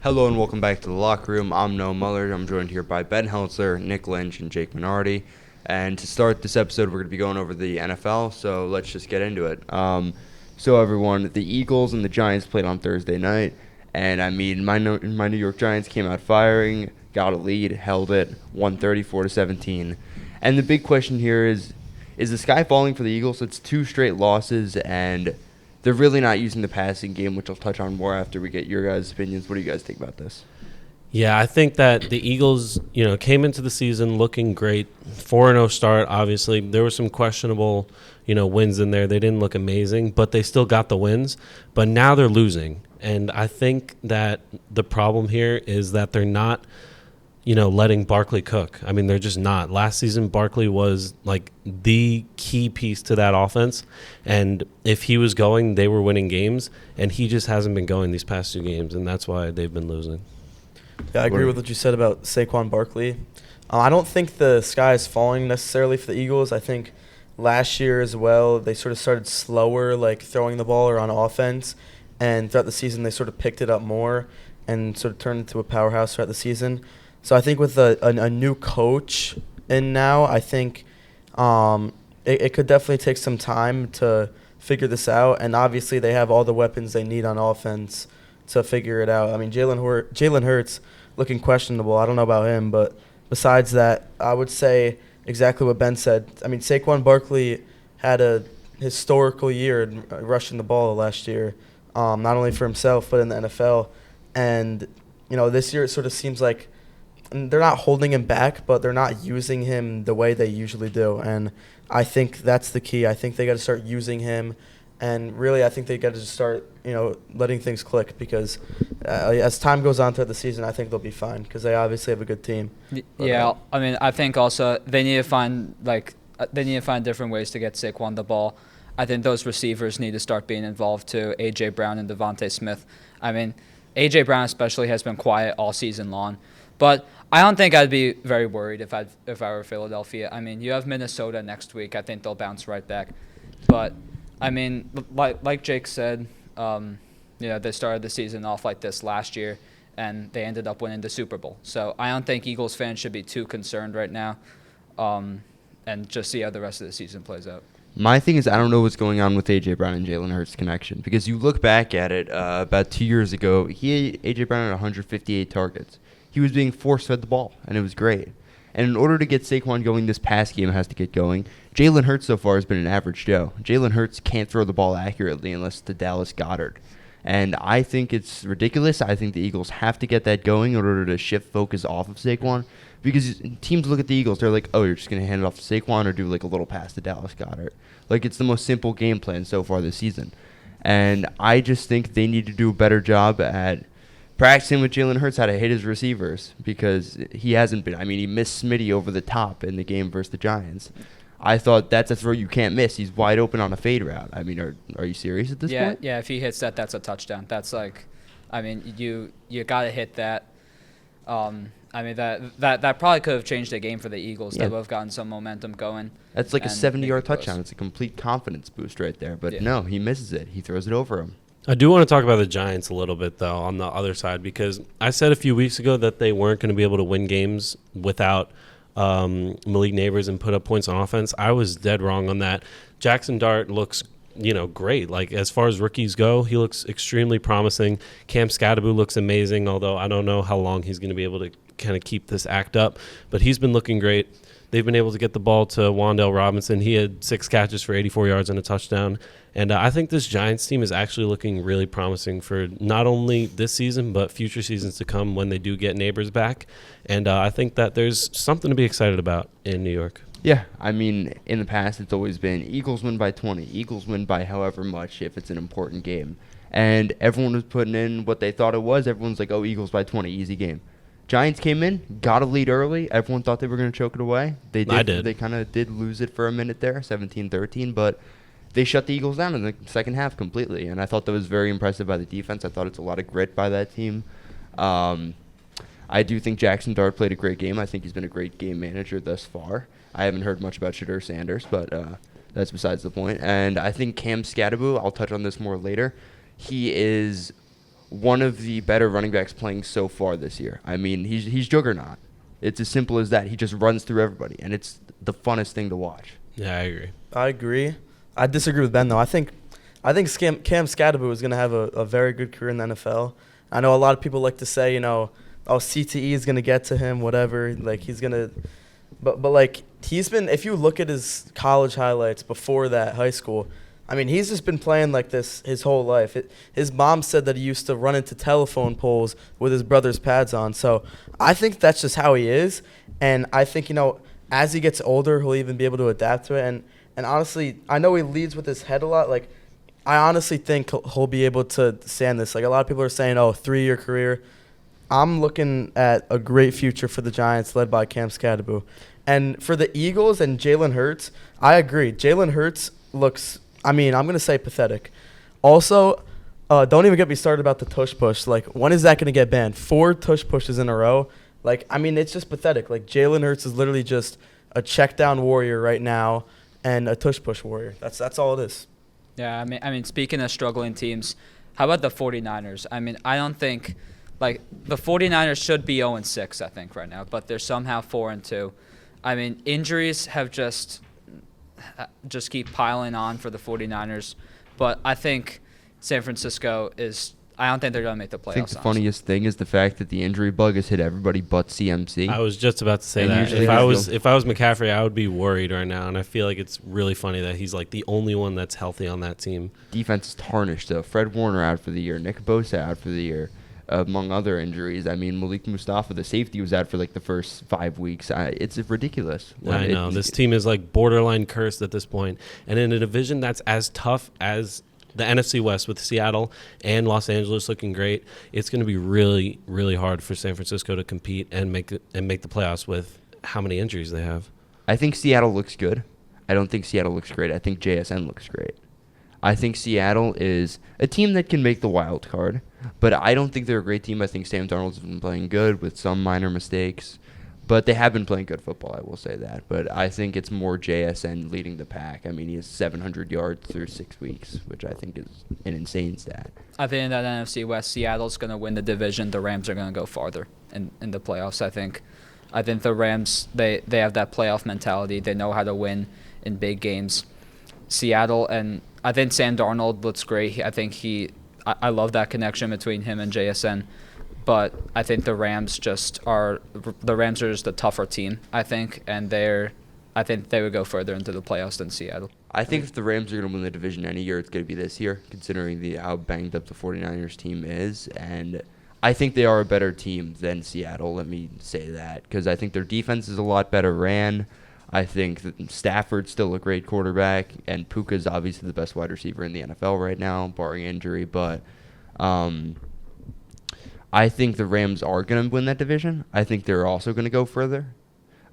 Hello and welcome back to the locker room. I'm Mueller. I'm joined here by Ben Heltzer, Nick Lynch, and Jake Minardi. And to start this episode, we're going to be going over the NFL. So let's just get into it. So everyone, the Eagles and the Giants played on Thursday night, and I mean my New York Giants came out firing, got a lead, held it, won 34-17. And the big question here is the sky falling for the Eagles? It's two straight losses, and they're really not using the passing game, which I'll touch on more after we get your guys' opinions. What do you guys think about this? Yeah, I think that the Eagles, came into the season looking great. 4-0 start, obviously. There were some questionable, wins in there. They didn't look amazing, but they still got the wins. But now they're losing. And I think that the problem here is that they're not, letting Barkley cook. I mean, they're just not. Last season, Barkley was like the key piece to that offense. And if he was going, they were winning games. And he just hasn't been going these past two games, and that's why they've been losing. Yeah, I agree with what you said about Saquon Barkley. I don't think the sky is falling necessarily for the Eagles. I think last year as well, they sort of started slower, like throwing the ball or on offense. And throughout the season, they sort of picked it up more and sort of turned into a powerhouse throughout the season. So I think with a new coach in now, I think it could definitely take some time to figure this out. And obviously, they have all the weapons they need on offense to figure it out. I mean, Jalen Hurts looking questionable. I don't know about him, but besides that, I would say exactly what Ben said. I mean, Saquon Barkley had a historical year in rushing the ball last year, not only for himself but in the NFL. And this year it sort of seems like they're not holding him back, but they're not using him the way they usually do. And I think that's the key. I think they got to start using him. And really, I think they got to start, letting things click because as time goes on throughout the season, I think they'll be fine because they obviously have a good team. Yeah, I mean, I think also they need to find different ways to get Saquon the ball. I think those receivers need to start being involved too. A.J. Brown and Devontae Smith. I mean, A.J. Brown especially has been quiet all season long, but I don't think I'd be very worried if I were Philadelphia. I mean, you have Minnesota next week. I think they'll bounce right back, but I mean, like Jake said, they started the season off like this last year, and they ended up winning the Super Bowl. So I don't think Eagles fans should be too concerned right now, and just see how the rest of the season plays out. My thing is I don't know what's going on with A.J. Brown and Jalen Hurts' connection because you look back at it about 2 years ago, A.J. Brown had 158 targets. He was being force-fed the ball, and it was great. And in order to get Saquon going, this pass game has to get going. Jalen Hurts so far has been an average Joe. Jalen Hurts can't throw the ball accurately unless it's to Dallas Goedert. And I think it's ridiculous. I think the Eagles have to get that going in order to shift focus off of Saquon. Because teams look at the Eagles, they're like, oh, you're just going to hand it off to Saquon or do like a little pass to Dallas Goedert. Like it's the most simple game plan so far this season. And I just think they need to do a better job at practicing with Jalen Hurts how to hit his receivers because he hasn't been. I mean, he missed Smitty over the top in the game versus the Giants. I thought that's a throw you can't miss. He's wide open on a fade route. I mean, are you serious at this point? Yeah, if he hits that, that's a touchdown. That's like, I mean, you got to hit that. I mean, that probably could have changed the game for the Eagles. Yeah. They would have gotten some momentum going. That's like a 70-yard touchdown. It's a complete confidence boost right there. But no, he misses it. He throws it over him. I do want to talk about the Giants a little bit, though, on the other side, because I said a few weeks ago that they weren't going to be able to win games without Malik Neighbors and put up points on offense. I was dead wrong on that. Jackson Dart looks, great. Like, as far as rookies go, he looks extremely promising. Cam Scatterbo looks amazing, although I don't know how long he's going to be able to kind of keep this act up. But he's been looking great. They've been able to get the ball to Wan'Dale Robinson. He had 6 catches for 84 yards and a touchdown. And I think this Giants team is actually looking really promising for not only this season, but future seasons to come when they do get Neighbors back. And I think that there's something to be excited about in New York. Yeah, I mean, in the past, it's always been Eagles win by 20. Eagles win by however much if it's an important game. And everyone was putting in what they thought it was. Everyone's like, oh, Eagles by 20, easy game. Giants came in, got a lead early. Everyone thought they were going to choke it away. They did. I did. They kind of did lose it for a minute there, 17-13, but they shut the Eagles down in the second half completely, and I thought that was very impressive by the defense. I thought it's a lot of grit by that team. I do think Jackson Dart played a great game. I think he's been a great game manager thus far. I haven't heard much about Shadur Sanders, but that's besides the point. And I think Cam Scatterbo, I'll touch on this more later, he is one of the better running backs playing so far this year. I mean, he's juggernaut. It's as simple as that. He just runs through everybody, and it's the funnest thing to watch. Yeah, I agree. I agree. I disagree with Ben, though. I think Cam Scadaboo is going to have a very good career in the NFL. I know a lot of people like to say, CTE is going to get to him, whatever. Like, he's going to – but like, he's been – if you look at his college highlights before that, high school, I mean, he's just been playing like this his whole life. His mom said that he used to run into telephone poles with his brother's pads on. So I think that's just how he is. And I think, as he gets older, he'll even be able to adapt to it. And honestly, I know he leads with his head a lot. Like, I honestly think he'll be able to stand this. Like, a lot of people are saying, 3-year career. I'm looking at a great future for the Giants led by Cam Scadaboo. And for the Eagles and Jalen Hurts, I agree. Jalen Hurts looks, I'm going to say pathetic. Also, don't even get me started about the tush push. Like, when is that going to get banned? 4 tush pushes in a row. Like, it's just pathetic. Like, Jalen Hurts is literally just a check down warrior right now and a tush push warrior. That's all it is. Yeah, speaking of struggling teams, how about the 49ers? I don't think like the 49ers should be 0-6, I think, right now, but they're somehow 4-2. Injuries have just keep piling on for the 49ers, but I think San Francisco is I don't think they're going to make the playoffs. I think the funniest thing is the fact that the injury bug has hit everybody but CMC. I was just about to say that. If I was McCaffrey, I would be worried right now, and I feel like it's really funny that he's like the only one that's healthy on that team. Defense is tarnished, though. Fred Warner out for the year. Nick Bosa out for the year, among other injuries. Malik Mustafa, the safety, was out for like the first 5 weeks. It's ridiculous. I know. This team is like borderline cursed at this point. And in a division that's as tough as the NFC West with Seattle and Los Angeles looking great, it's going to be really, really hard for San Francisco to compete and make the playoffs with how many injuries they have. I think Seattle looks good. I don't think Seattle looks great. I think JSN looks great. I think Seattle is a team that can make the wild card, but I don't think they're a great team. I think Sam Darnold's been playing good with some minor mistakes, but they have been playing good football, I will say that. But I think it's more JSN leading the pack. He has 700 yards through 6 weeks, which I think is an insane stat. I think in that NFC West, Seattle's going to win the division. The Rams are going to go farther in the playoffs, I think. I think the Rams, they have that playoff mentality. They know how to win in big games. Seattle, and I think Sam Darnold looks great. I think I love that connection between him and JSN. But I think the Rams are just a tougher team, I think, and I think they would go further into the playoffs than Seattle. I think if the Rams are going to win the division any year, it's going to be this year, considering how banged up the 49ers team is. And I think they are a better team than Seattle, let me say that, because I think their defense is a lot better ran. I think that Stafford's still a great quarterback, and Puka's obviously the best wide receiver in the NFL right now, barring injury. But I think the Rams are going to win that division. I think they're also going to go further.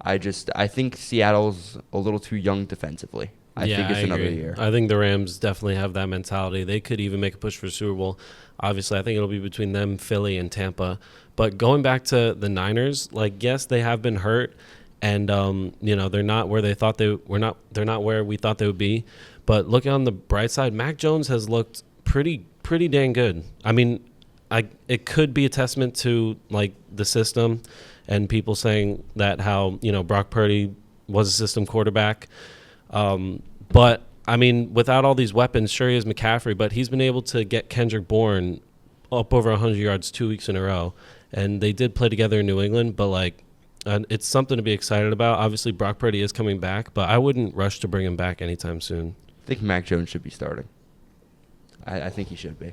I think Seattle's a little too young defensively. I think it's another year. I think the Rams definitely have that mentality. They could even make a push for Super Bowl. Obviously, I think it'll be between them, Philly, and Tampa. But going back to the Niners, yes, they have been hurt, and they're not where they're not where we thought they would be. But looking on the bright side, Mac Jones has looked pretty dang good. It could be a testament to the system and people saying that how Brock Purdy was a system quarterback, but without all these weapons, sure he is McCaffrey, but he's been able to get Kendrick Bourne up over 100 yards 2 weeks in a row, and they did play together in New England, but it's something to be excited about. Obviously, Brock Purdy is coming back, but I wouldn't rush to bring him back anytime soon. I think Mac Jones should be starting. I think he should be.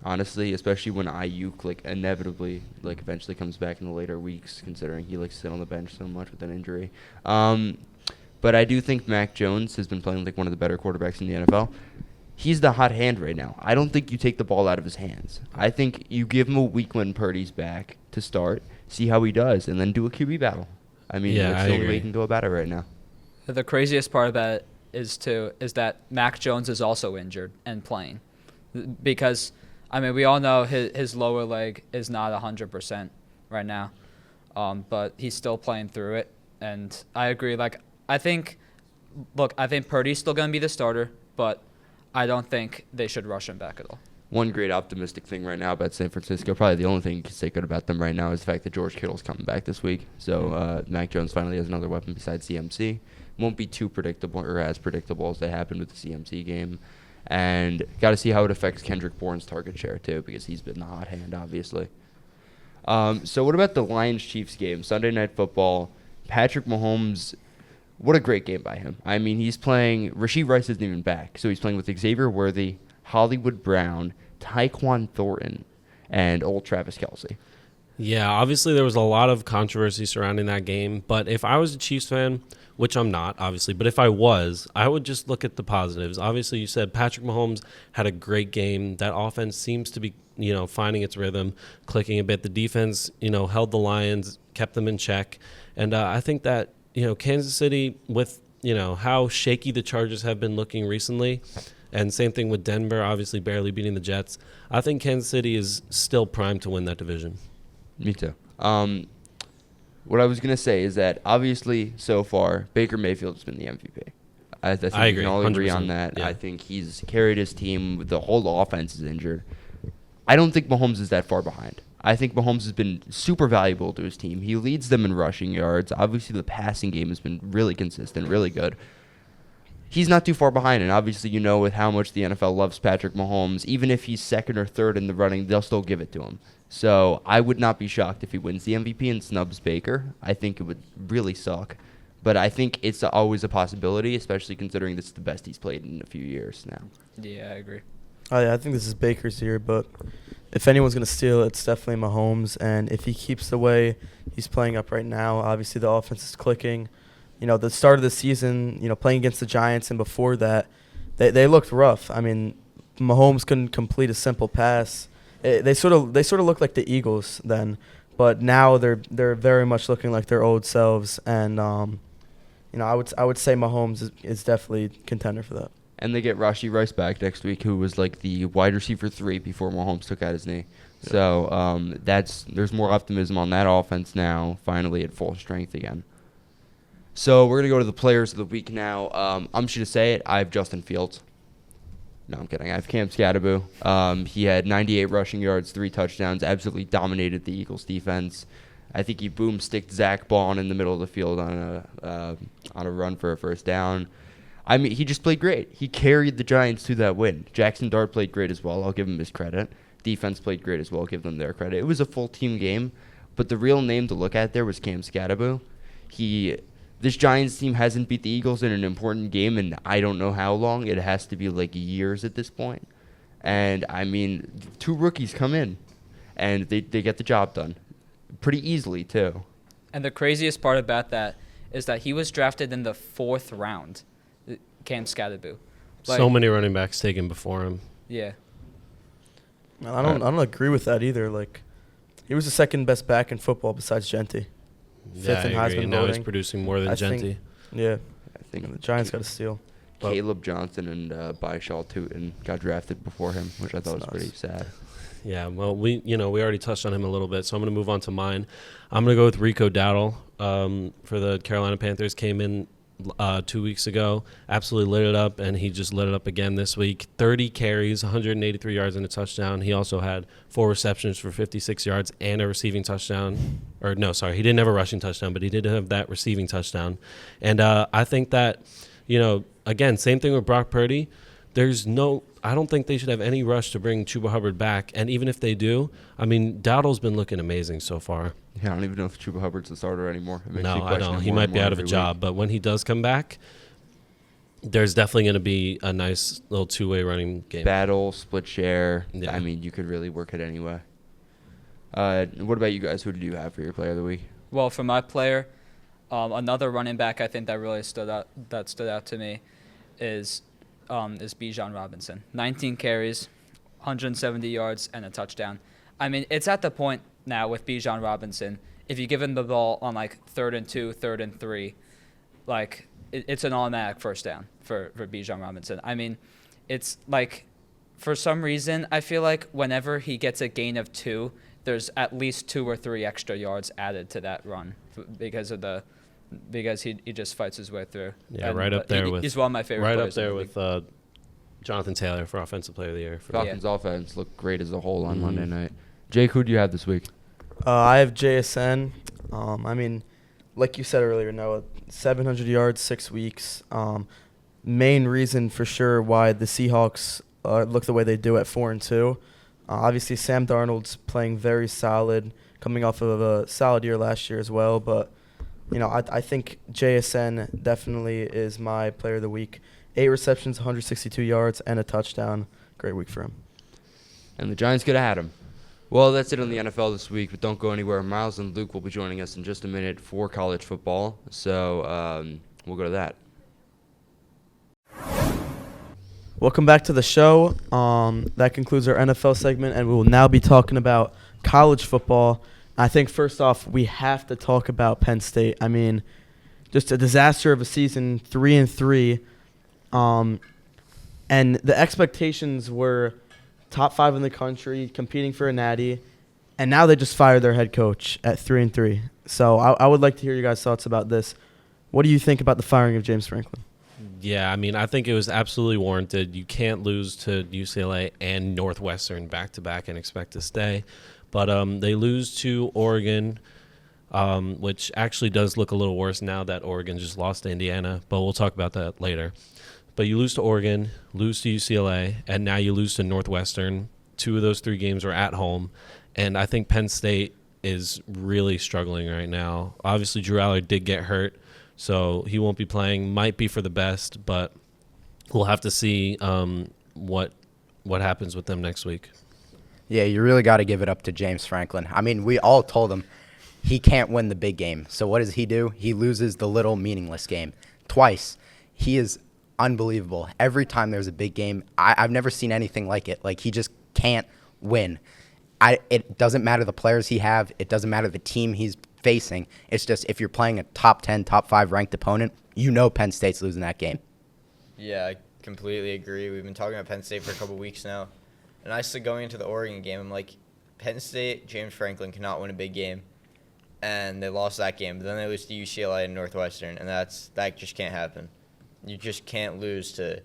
Honestly, especially when Ayuk inevitably eventually comes back in the later weeks, considering he likes to sit on the bench so much with an injury. But I do think Mac Jones has been playing one of the better quarterbacks in the NFL. He's the hot hand right now. I don't think you take the ball out of his hands. I think you give him a week when Purdy's back to start, see how he does, and then do a QB battle. That's the only way you can go about it right now. The craziest part about it is that Mac Jones is also injured and playing, because we all know his lower leg is not 100% right now, but he's still playing through it. And I agree. I think Purdy's still going to be the starter, but I don't think they should rush him back at all. one great optimistic thing right now about San Francisco, probably the only thing you can say good about them right now, is the fact that George Kittle's coming back this week. So Mac Jones finally has another weapon besides CMC. Won't be too predictable or as predictable as they happened with the CMC game. And got to see how it affects Kendrick Bourne's target share, too, because he's been the hot hand, obviously. So what about the Lions-Chiefs game? Sunday Night Football. Patrick Mahomes, what a great game by him. I mean, he's playing – Rashee Rice isn't even back. So he's playing with Xavier Worthy, Hollywood Brown, Tyquan Thornton, and old Travis Kelce. Yeah, obviously there was a lot of controversy surrounding that game. But if I was a Chiefs fan, which I'm not, obviously, but if I was, I would just look at the positives. Obviously, you said Patrick Mahomes had a great game. That offense seems to be, finding its rhythm, clicking a bit. The defense, held the Lions, kept them in check. And I think that, Kansas City, with, how shaky the Chargers have been looking recently, and same thing with Denver, obviously barely beating the Jets, I think Kansas City is still primed to win that division. Me too. What I was going to say is that, obviously, so far, Baker Mayfield's been the MVP. I think I we agree, can all agree on 100%, that. yeah. I think he's carried his team. The whole offense is injured. I don't think Mahomes is that far behind. I think Mahomes has been super valuable to his team. He leads them in rushing yards. Obviously, the passing game has been really consistent, really good. He's not too far behind, and obviously with how much the NFL loves Patrick Mahomes, even if he's second or third in the running, they'll still give it to him. So I would not be shocked if he wins the MVP and snubs Baker. I think it would really suck. But I think it's always a possibility, especially considering this is the best he's played in a few years now. Yeah, I agree. I think this is Baker's year, but if anyone's going to steal, it's definitely Mahomes. And if he keeps the way he's playing up right now, obviously the offense is clicking. The start of the season, playing against the Giants and before that, they looked rough. I mean, Mahomes couldn't complete a simple pass. They sort of look like the Eagles then, but now they're very much looking like their old selves. And I would say Mahomes is definitely contender for that. And they get Rashee Rice back next week, who was like the wide receiver 3 before Mahomes took out his knee. Yeah. So there's more optimism on that offense now, finally at full strength again. So we're going to go to the players of the week now. I'm just going to say it. I have Justin Fields. No, I'm kidding. I have Cam Skattebo. He had 98 rushing yards, 3 touchdowns, absolutely dominated the Eagles' defense. I think he boomsticked Zach Bond in the middle of the field on a run for a first down. I mean, he just played great. He carried the Giants to that win. Jackson Dart played great as well. I'll give him his credit. Defense played great as well. I'll give them their credit. It was a full team game, but the real name to look at there was Cam Skattebo. This Giants team hasn't beat the Eagles in an important game in I don't know how long. It has to be like years at this point. And, I mean, 2 rookies come in, and they get the job done pretty easily, too. And the craziest part about that is that he was drafted in the 4th round, Cam Skattebo. So many running backs taken before him. Yeah. I don't agree with that either. Like, he was the second best back in football besides Gentry. Yeah, I agree. Now he's producing more than Gentry. Yeah. I think the Giants got to steal. Caleb Johnson and Baishal Tootin got drafted before him, which I thought was pretty sad. Yeah, well, we already touched on him a little bit, so I'm going to move on to mine. I'm going to go with Rico Dowdle for the Carolina Panthers. Came in 2 weeks ago, absolutely lit it up, and he just lit it up again this week. 30 carries, 183 yards and a touchdown. He also had 4 receptions for 56 yards and a receiving touchdown. Or no, sorry, he didn't have a rushing touchdown, but he did have that receiving touchdown. And I think that, again, same thing with Brock Purdy. I don't think they should have any rush to bring Chuba Hubbard back. And even if they do, I mean, Dowdle's been looking amazing so far. Yeah, I don't even know if Chuba Hubbard's the starter anymore. No, I don't. He might be out of a job. But when he does come back, there's definitely going to be a nice little 2-way running game. Battle, split share. Yeah. I mean, you could really work it anyway. What about you guys? Who did you have for your player of the week? Well, for my player, another running back I think that really stood out to me is Bijan Robinson. 19 carries, 170 yards, and a touchdown. I mean, it's at the point now with Bijan Robinson, if you give him the ball on like 3rd and 2, 3rd and 3, like it's an automatic first down for Bijan Robinson. I mean, it's like for some reason I feel like whenever he gets a gain of 2, there's at least 2 or 3 extra yards added to that run because he just fights his way through. Yeah, right up there with. He's one of my favorite. Right players up there with Jonathan Taylor for Offensive Player of the Year. For Falcons offense looked great as a whole on Mhm. Monday night. Jake, who do you have this week? I have JSN. I mean, like you said earlier, Noah, 700 yards, 6 weeks. Main reason for sure why the Seahawks look the way they do at 4-2. Obviously, Sam Darnold's playing very solid, coming off of a solid year last year as well. But, I think JSN definitely is my player of the week. 8 receptions, 162 yards, and a touchdown. Great week for him. And the Giants could have had him. Well, that's it on the NFL this week, but don't go anywhere. Myles and Luke will be joining us in just a minute for college football, so we'll go to that. Welcome back to the show. That concludes our NFL segment, and we will now be talking about college football. I think first off, we have to talk about Penn State. I mean, just a disaster of a season, 3-3. And the expectations were top 5 in the country, competing for a natty, and now they just fired their head coach at 3-3. So I would like to hear your guys' thoughts about this. What do you think about the firing of James Franklin? Yeah, I mean, I think it was absolutely warranted. You can't lose to UCLA and Northwestern back-to-back and expect to stay. But they lose to Oregon, which actually does look a little worse now that Oregon just lost to Indiana. But we'll talk about that later. But you lose to Oregon, lose to UCLA, and now you lose to Northwestern. 2 of those 3 games were at home. And I think Penn State is really struggling right now. Obviously, Drew Aller did get hurt, so he won't be playing. Might be for the best, but we'll have to see what happens with them next week. Yeah, you really got to give it up to James Franklin. I mean, we all told him he can't win the big game. So what does he do? He loses the little meaningless game twice. He is unbelievable. Every time there's a big game, I've never seen anything like it. Like, he just can't win. It doesn't matter the players he have. It doesn't matter the team he's facing. It's just if you're playing a top 10, top 5 ranked opponent, Penn State's losing that game. Yeah, I completely agree. We've been talking about Penn State for a couple weeks now. And I said going into the Oregon game, I'm like, Penn State, James Franklin cannot win a big game. And they lost that game. But then they lose to UCLA and Northwestern, and that just can't happen. You just can't lose to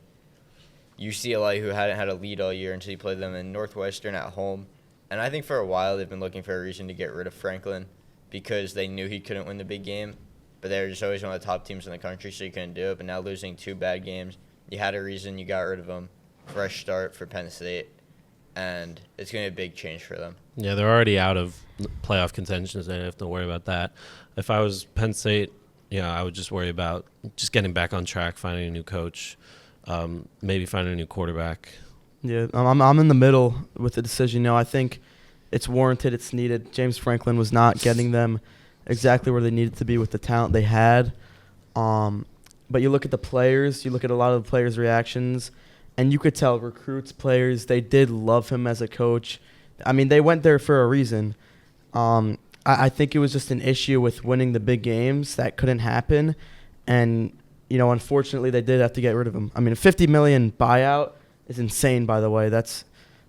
UCLA, who hadn't had a lead all year until you played them, in Northwestern at home. And I think for a while they've been looking for a reason to get rid of Franklin because they knew he couldn't win the big game. But they were just always one of the top teams in the country, so you couldn't do it. But now losing 2 bad games, you had a reason, you got rid of him. Fresh start for Penn State. And it's going to be a big change for them. Yeah, they're already out of playoff contention, so I don't have to worry about that. If I was Penn State, I would just worry about just getting back on track, finding a new coach, maybe finding a new quarterback. Yeah, I'm in the middle with the decision. I think it's warranted. It's needed. James Franklin was not getting them exactly where they needed to be with the talent they had. But you look at the players. You look at a lot of the players' reactions. And you could tell recruits, players, they did love him as a coach. I mean, they went there for a reason. I think it was just an issue with winning the big games that couldn't happen. And, unfortunately, they did have to get rid of him. I mean, a $50 million buyout is insane, by the way. That's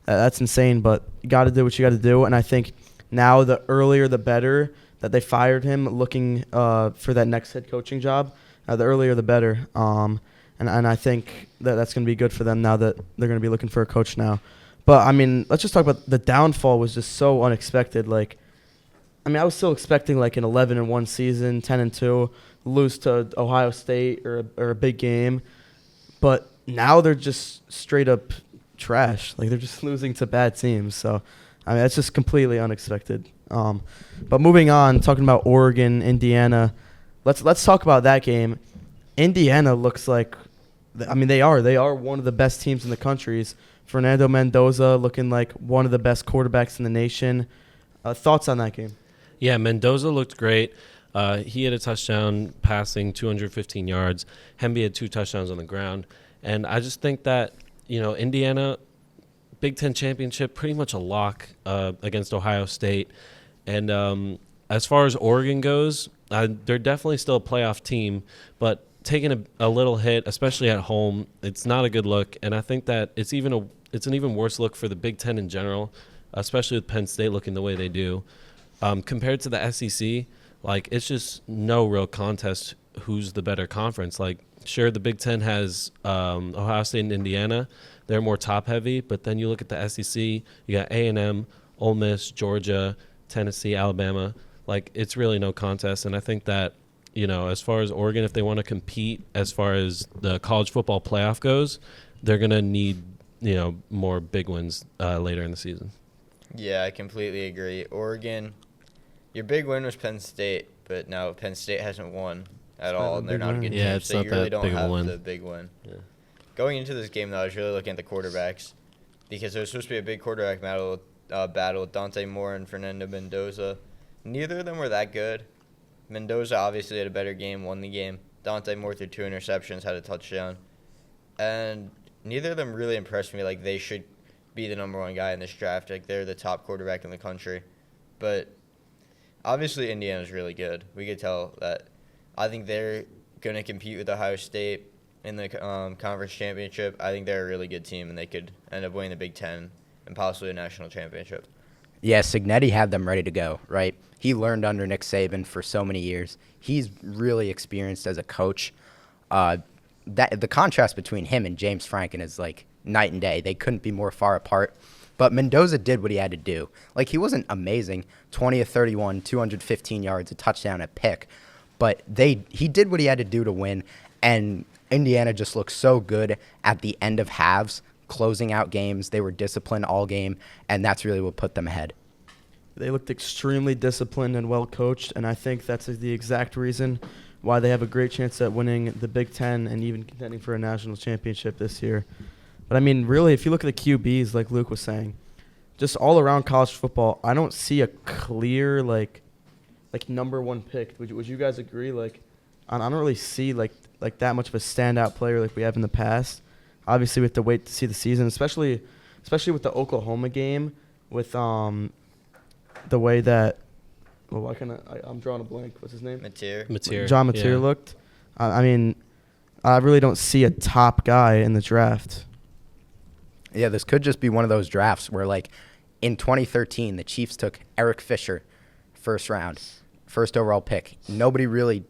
insane, but you got to do what you got to do. And I think now the earlier the better that they fired him looking for that next head coaching job. The earlier the better. And I think that's going to be good for them now that they're going to be looking for a coach now. But, I mean, let's just talk about the downfall was just so unexpected. I was still expecting an 11-1 season, 10-2, lose to Ohio State or a big game. But now they're just straight up trash. They're just losing to bad teams. So, that's just completely unexpected. But moving on, talking about Oregon, Indiana, let's talk about that game. Indiana looks like, they are one of the best teams in the country. Fernando Mendoza looking like one of the best quarterbacks in the nation. Thoughts on that game? Yeah, Mendoza looked great. He had a touchdown passing 215 yards. Hemby had 2 touchdowns on the ground. And I just think that, Indiana, Big Ten championship, pretty much a lock against Ohio State. And as far as Oregon goes, they're definitely still a playoff team, but taking a little hit, especially at home, it's not a good look. And I think that it's an even worse look for the Big Ten in general, especially with Penn State looking the way they do. Compared to the SEC, it's just no real contest who's the better conference. sure, the Big Ten has Ohio State and Indiana. They're more top-heavy, but then you look at the SEC, you got A&M, Ole Miss, Georgia, Tennessee, Alabama. Like, it's really no contest, and I think that, as far as Oregon, if they want to compete as far as the college football playoff goes, they're going to need, more big wins later in the season. Yeah, I completely agree. Oregon, your big win was Penn State, but now Penn State hasn't won at all, and they're not a good team, Yeah, it's so not you really that don't big of a have win. the big win. Yeah. Going into this game, though, I was really looking at the quarterbacks because there was supposed to be a big quarterback battle with Dante Moore and Fernando Mendoza. Neither of them were that good. Mendoza obviously had a better game, won the game. Dante Moore threw 2 interceptions, had a touchdown. And neither of them really impressed me like they should be the number 1 guy in this draft. Like, they're the top quarterback in the country. But obviously Indiana's really good. We could tell that. I think they're going to compete with Ohio State in the conference championship. I think they're a really good team, and they could end up winning the Big Ten and possibly a national championship. Yeah, Signetti had them ready to go, right? He learned under Nick Saban for so many years. He's really experienced as a coach. The contrast between him and James Franklin is like night and day. They couldn't be more far apart. But Mendoza did what he had to do. Like, he wasn't amazing, 20 of 31, 215 yards, a touchdown, a pick. But he did what he had to do to win, and Indiana just looked so good at the end of halves, closing out games. They were disciplined all game, and that's really what put them ahead. They looked extremely disciplined and well coached, and I think that's the exact reason why they have a great chance at winning the Big Ten and even contending for a national championship this year. But, I mean, really, if you look at the QBs, like Luke was saying, just all around college football, I don't see a clear, like number 1 pick. Would you guys agree? Like, I don't really see, like that much of a standout player like we have in the past. Obviously, we have to wait to see the season, especially with the Oklahoma game, with the way that – well, I'm drawing a blank. What's his name? Mateer. John Mateer looked. I mean, I really don't see a top guy in the draft. Yeah, this could just be one of those drafts where, like, in 2013, the Chiefs took Eric Fisher, first round, first overall pick. Nobody really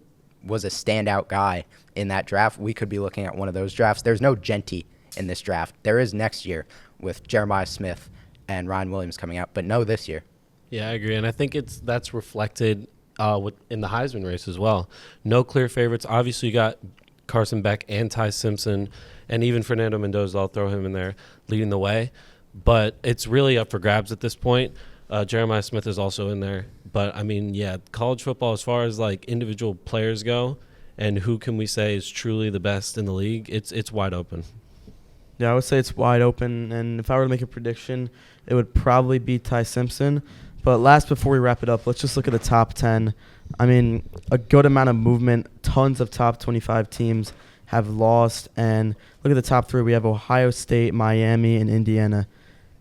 was a standout guy in that draft. We could be looking at one of those drafts. There's no Genty in this draft. There is next year with Jeremiah Smith and Ryan Williams coming out, but no this year. Yeah, I agree, and I think that's reflected in the Heisman race as well. No clear favorites. Obviously, you got Carson Beck and Ty Simpson, and even Fernando Mendoza. I'll throw him in there, leading the way. But it's really up for grabs at this point. Jeremiah Smith is also in there. But, I mean, yeah, college football, as far as, like, individual players go, and who can we say is truly the best in the league, it's wide open. Yeah, I would say it's wide open, and if I were to make a prediction, it would probably be Ty Simpson. But last, before we wrap it up, let's just look at the top 10. I mean, a good amount of movement. Tons of top 25 teams have lost. And look at the top 3. We have Ohio State, Miami, and Indiana.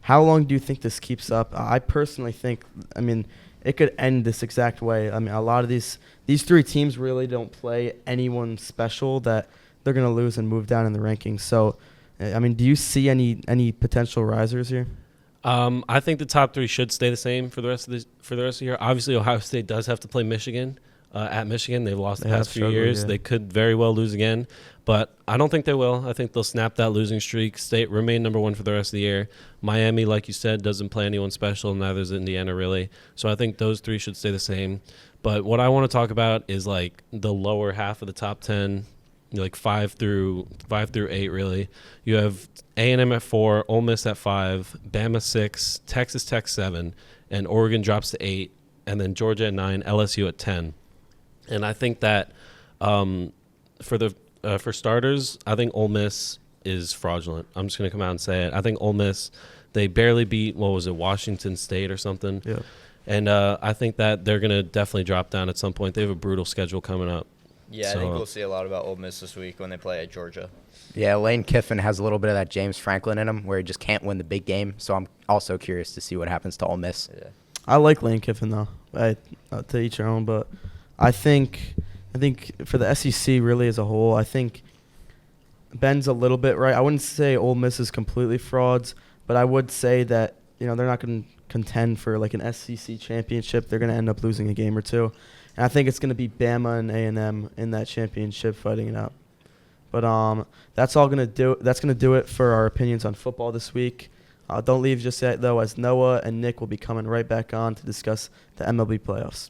How long do you think this keeps up? I personally think, I mean, it could end this exact way. I mean, a lot of these 3 teams really don't play anyone special that they're going to lose and move down in the rankings. So, I mean, do you see any potential risers here? I think the top 3 should stay the same for the rest of the year. Obviously, Ohio State does have to play Michigan. At Michigan, they've lost the past few years. Yeah. They could very well lose again, but I don't think they will. I think they'll snap that losing streak, remain number 1 for the rest of the year. Miami, like you said, doesn't play anyone special. Neither does Indiana, really. So I think those 3 should stay the same. But what I want to talk about is like the lower half of the top 10, like 5 through 8, really. You have A&M at 4, Ole Miss at 5, Bama 6, Texas Tech 7, and Oregon drops to 8, and then Georgia at 9, LSU at 10. And I think that for starters, I think Ole Miss is fraudulent. I'm just going to come out and say it. I think Ole Miss, they barely beat, Washington State or something. Yeah. And I think that they're going to definitely drop down at some point. They have a brutal schedule coming up. Yeah, So, I think we'll see a lot about Ole Miss this week when they play at Georgia. Yeah, Lane Kiffin has a little bit of that James Franklin in him where he just can't win the big game. So I'm also curious to see what happens to Ole Miss. Yeah. I like Lane Kiffin, though. To each their own, but I think for the SEC really as a whole, I think Ben's a little bit right. I wouldn't say Ole Miss is completely frauds, but I would say that they're not going to contend for like an SEC championship. They're going to end up losing a game or two, and I think it's going to be Bama and A&M in that championship fighting it out. But that's all gonna do. That's gonna do it for our opinions on football this week. Don't leave just yet, though, as Noah and Nick will be coming right back on to discuss the MLB playoffs.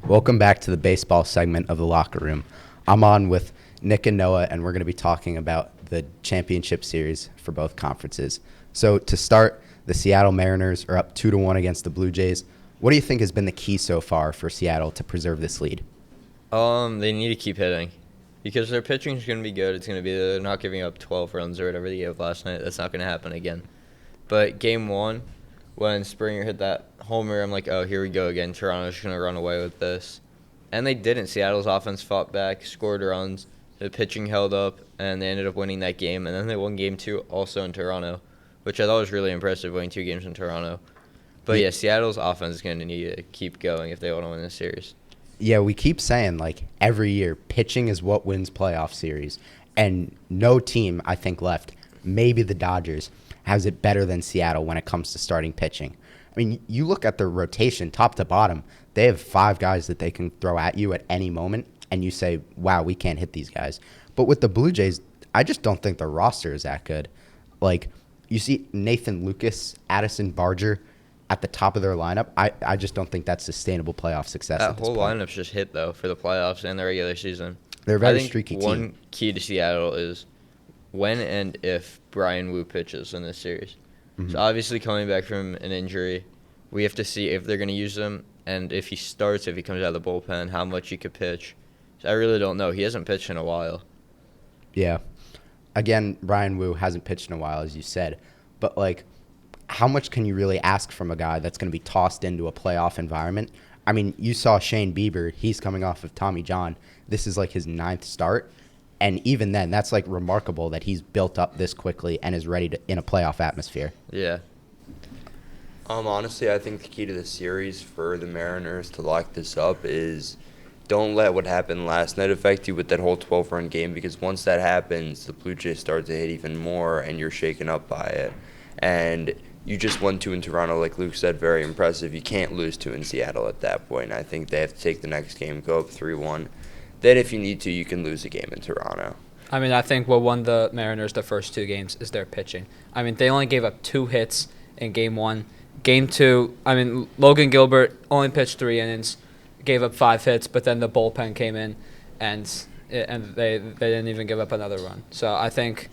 Welcome back to the baseball segment of the locker room. I'm on with Nick and Noah, and we're going to be talking about the championship series for both conferences. So to start, the Seattle Mariners are up 2-1 against the Blue Jays. What do you think has been the key so far for Seattle to preserve this lead? They need to keep hitting because their pitching is going to be good. It's going to be they're not giving up 12 runs or whatever they gave last night. That's not going to happen again. But game one, when Springer hit that homer, I'm like, oh, here we go again. Toronto's going to run away with this. And they didn't. Seattle's offense fought back, scored runs. The pitching held up, and they ended up winning that game. And then they won game two also in Toronto, which I thought was really impressive, winning 2 games in Toronto. But, yeah, Seattle's offense is going to need to keep going if they want to win this series. Yeah, we keep saying, like, every year, pitching is what wins playoff series. And no team, I think, left, maybe the Dodgers, has it better than Seattle when it comes to starting pitching. I mean, you look at their rotation, top to bottom, they have 5 guys that they can throw at you at any moment, and you say, wow, we can't hit these guys. But with the Blue Jays, I just don't think their roster is that good. Like, you see Nathan Lucas, Addison Barger at the top of their lineup. I just don't think that's sustainable playoff success That at this whole point. lineup's just hit, though, for the playoffs and the regular season. They're a very I think streaky team. one key to Seattle is when and if Brian Wu pitches in this series. So obviously coming back from an injury, we have to see if they're going to use him, and if he starts, if he comes out of the bullpen, how much he could pitch. So I really don't know. He hasn't pitched in a while. Yeah. Again, Brian Wu hasn't pitched in a while, as you said. But, like, how much can you really ask from a guy that's going to be tossed into a playoff environment? I mean, you saw Shane Bieber. He's coming off of Tommy John. This is, like, his 9th start. And even then, that's, like, remarkable that he's built up this quickly and is ready to in a playoff atmosphere. Yeah. Honestly, I think the key to the series for the Mariners to lock this up is don't let what happened last night affect you with that whole 12-run game, because once that happens, the Blue Jays start to hit even more, and you're shaken up by it. And you just won 2 in Toronto, like Luke said, very impressive. You can't lose 2 in Seattle at that point. I think they have to take the next game, go up 3-1. Then if you need to, you can lose a game in Toronto. I mean, I think what won the Mariners the first 2 games is their pitching. I mean, they only gave up 2 hits in game 1. Game 2, I mean, Logan Gilbert only pitched 3 innings, gave up 5 hits, but then the bullpen came in, and they didn't even give up another run. So I think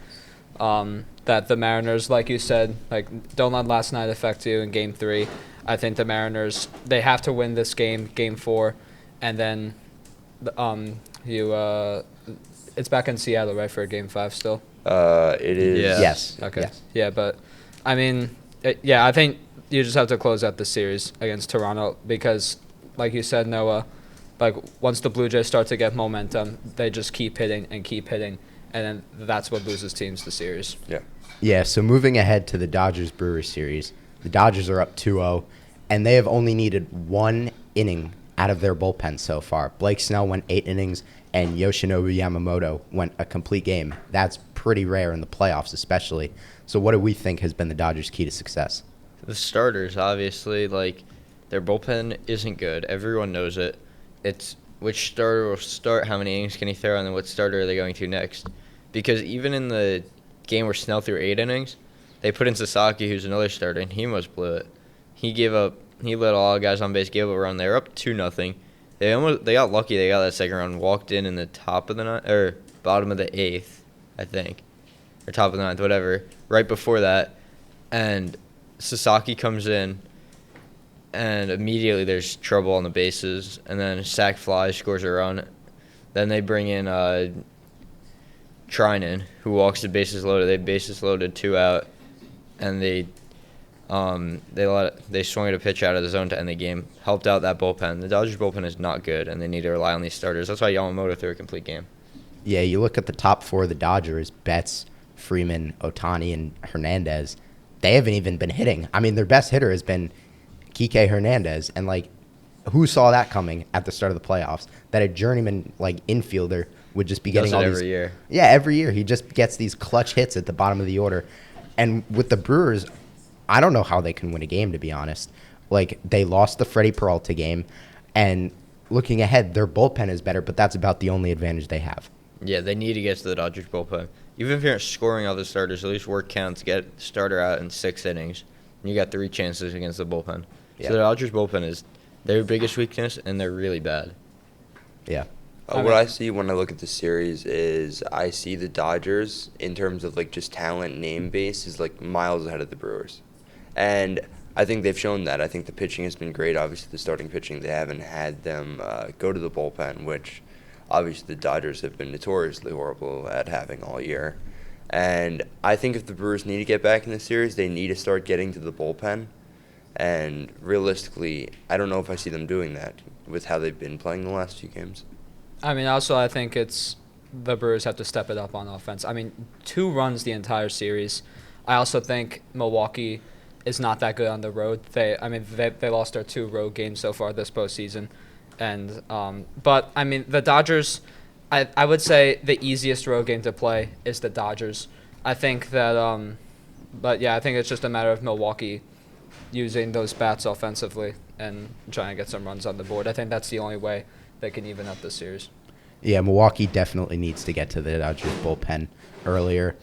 that the Mariners, like you said, like, don't let last night affect you in game 3. I think the Mariners, they have to win this game, game 4, and then it's back in Seattle, right, for game 5 still? It is. Yeah. Yes. Okay. Yes. Yeah, but I mean, I think you just have to close out the series against Toronto because, like you said, Noah, like once the Blue Jays start to get momentum, they just keep hitting, and then that's what loses teams the series. Yeah. Yeah, so moving ahead to the Dodgers-Brewers series, the Dodgers are up 2-0, and they have only needed 1 inning out of their bullpen so far. Blake Snell went 8 innings, and Yoshinobu Yamamoto went a complete game. That's pretty rare in the playoffs especially. So what do we think has been the Dodgers' key to success? The starters, obviously, like, their bullpen isn't good. Everyone knows it. It's which starter will start, how many innings can he throw, and then what starter are they going to next. Because even in the game where Snell threw 8 innings, they put in Sasaki, who's another starter, and he almost blew it. He let all the guys on base, gave up a run. They were up 2-0. They got lucky. They got that second run, walked in the top of the ninth, or bottom of the 8th, I think, or top of the 9th, whatever. Right before that, and Sasaki comes in, and immediately there's trouble on the bases, and then sac flies, scores a run. Then they bring in Trinan, who walks the bases loaded. They bases loaded 2 out, and they swung at a pitch out of the zone to end the game. Helped out that bullpen. The Dodgers bullpen is not good, and they need to rely on these starters. That's why Yamamoto threw a complete game. Yeah, you look at the top 4 of the Dodgers, Betts, Freeman, Ohtani, and Hernandez. They haven't even been hitting. I mean, their best hitter has been Kike Hernandez, and, like, who saw that coming at the start of the playoffs? That a journeyman, like, infielder would just be getting all these. Every year. Yeah, every year. He just gets these clutch hits at the bottom of the order. And with the Brewers, I don't know how they can win a game, to be honest. Like, they lost the Freddie Peralta game, and looking ahead, their bullpen is better, but that's about the only advantage they have. Yeah, they need to get to the Dodgers bullpen. Even if you're not scoring all the starters, at least work counts. Get the starter out in 6 innings. And you got 3 chances against the bullpen. Yeah. So the Dodgers bullpen is their biggest weakness, and they're really bad. Yeah. What I see when I look at the series is I see the Dodgers in terms of like just talent, name base is like miles ahead of the Brewers, and I think they've shown that. I think the pitching has been great. Obviously, the starting pitching, they haven't had them go to the bullpen, which obviously the Dodgers have been notoriously horrible at having all year. And I think if the Brewers need to get back in the series, they need to start getting to the bullpen. And realistically, I don't know if I see them doing that with how they've been playing the last few games. I mean, also, I think it's the Brewers have to step it up on offense. I mean, 2 runs the entire series. I also think Milwaukee is not that good on the road. They lost their 2 road games so far this postseason, and but I mean the Dodgers. I would say the easiest road game to play is the Dodgers. I think that, but yeah, I think it's just a matter of Milwaukee using those bats offensively and trying to get some runs on the board. I think that's the only way they can even up the series. Yeah, Milwaukee definitely needs to get to the Dodgers bullpen earlier.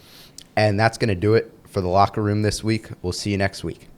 And that's going to do it for the locker room this week. We'll see you next week.